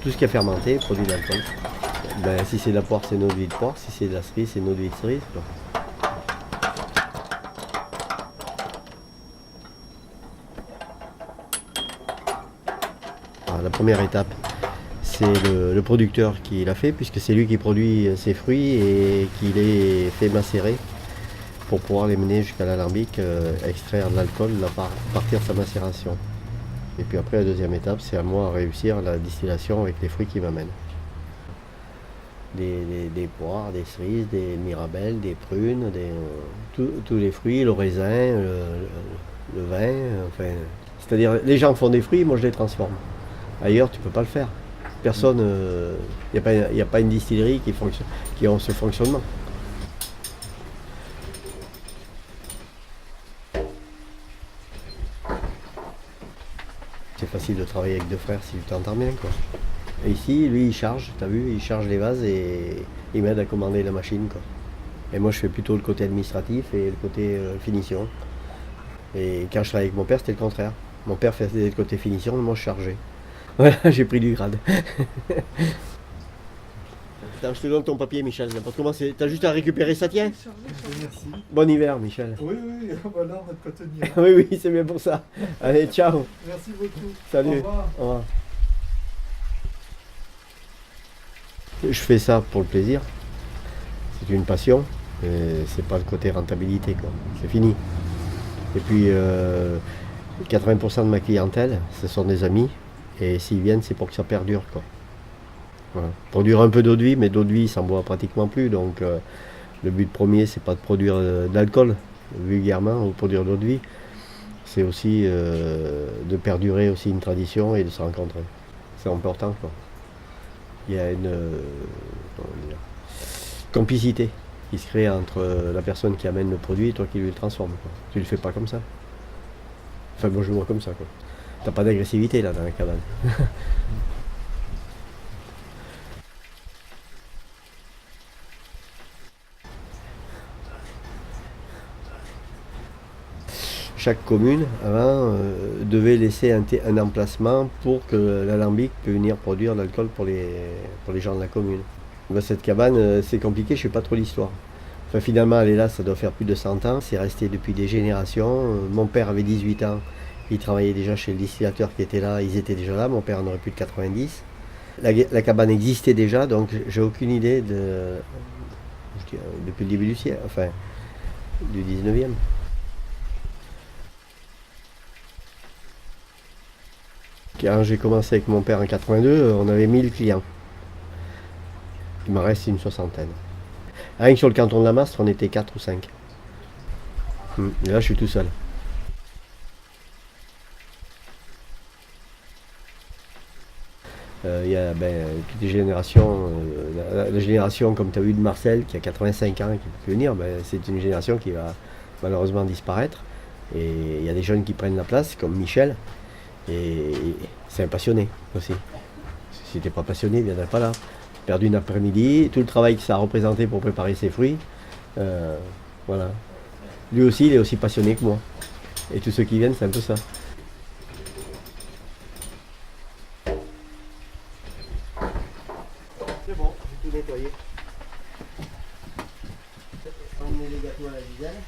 Tout ce qui est fermenté produit de l'alcool. Ben, si c'est de la poire, c'est une eau de vie de poire. Si c'est de la cerise, c'est une eau de vie de cerise, quoi. Alors, la première étape, c'est le producteur qui l'a fait, puisque c'est lui qui produit ses fruits et qui les fait macérer pour pouvoir les mener jusqu'à l'alambic, extraire de l'alcool à partir de sa macération. Et puis après, la deuxième étape, c'est à moi à réussir la distillation avec les fruits qui m'amènent. Des poires, des cerises, des mirabelles, des prunes, tous les fruits, le raisin, le vin. Enfin, c'est-à-dire, les gens font des fruits, moi je les transforme. Ailleurs, tu ne peux pas le faire. Personne, il n'y a pas une distillerie qui a ce fonctionnement. C'est facile de travailler avec deux frères si tu t'entends bien, quoi. Et ici, lui, il charge, t'as vu, il charge les vases et il m'aide à commander la machine, quoi. Et moi, je fais plutôt le côté administratif et le côté finition. Et quand je travaillais avec mon père, c'était le contraire. Mon père faisait le côté finition, et moi, je chargeais. Voilà, j'ai pris du grade. Attends, je te donne ton papier, Michel. Pour commencer, t'as juste à récupérer ça, tiens. Merci. Bon hiver, Michel. Oui, voilà, on va te contenir. Oui, oui, c'est bien pour ça. Allez, ciao. Merci beaucoup. Salut. Au revoir. Au revoir. Je fais ça pour le plaisir. C'est une passion. C'est pas le côté rentabilité, quoi. C'est fini. Et puis, 80% de ma clientèle, ce sont des amis. Et s'ils viennent, c'est pour que ça perdure, quoi. Voilà. Produire un peu d'eau de vie, mais d'eau de vie, ça ne boit pratiquement plus. Donc, le but premier, c'est pas de produire d'alcool, vulgairement, ou produire de l'eau de vie. C'est aussi de perdurer aussi une tradition et de se rencontrer. C'est important, quoi. Il y a une complicité qui se crée entre la personne qui amène le produit et toi qui lui le transforme, quoi. Tu le fais pas comme ça. Enfin, moi je le vois comme ça, quoi. T'as pas d'agressivité là dans la cabane. Chaque commune, avant, devait laisser un emplacement pour que l'alambic puisse venir produire de l'alcool pour les gens de la commune. Ben, cette cabane, c'est compliqué, je ne sais pas trop l'histoire. Enfin, finalement, elle est là, ça doit faire plus de 100 ans. C'est resté depuis des générations. Mon père avait 18 ans, il travaillait déjà chez le distillateur qui était là, ils étaient déjà là, mon père en aurait plus de 90. La cabane existait déjà, donc j'ai aucune idée depuis le début du siècle, enfin, du 19e. Quand j'ai commencé avec mon père en 82, on avait 1000 clients. Il m'en reste une soixantaine. Rien que sur le canton de la Mastre, on était 4 ou 5. Et là, je suis tout seul. Il y a toutes les générations. La génération, comme tu as vu, de Marcel, qui a 85 ans et qui peut plus venir, c'est une génération qui va malheureusement disparaître. Et il y a des jeunes qui prennent la place, comme Michel. Et c'est un passionné aussi. Si t'es pas passionné, il ne viendrait pas là. Perdu une après-midi, tout le travail que ça a représenté pour préparer ses fruits. Voilà. Lui aussi, il est aussi passionné que moi. Et tous ceux qui viennent, c'est un peu ça. C'est bon, j'ai tout nettoyé. Emmener les gâteaux à la Gisèle.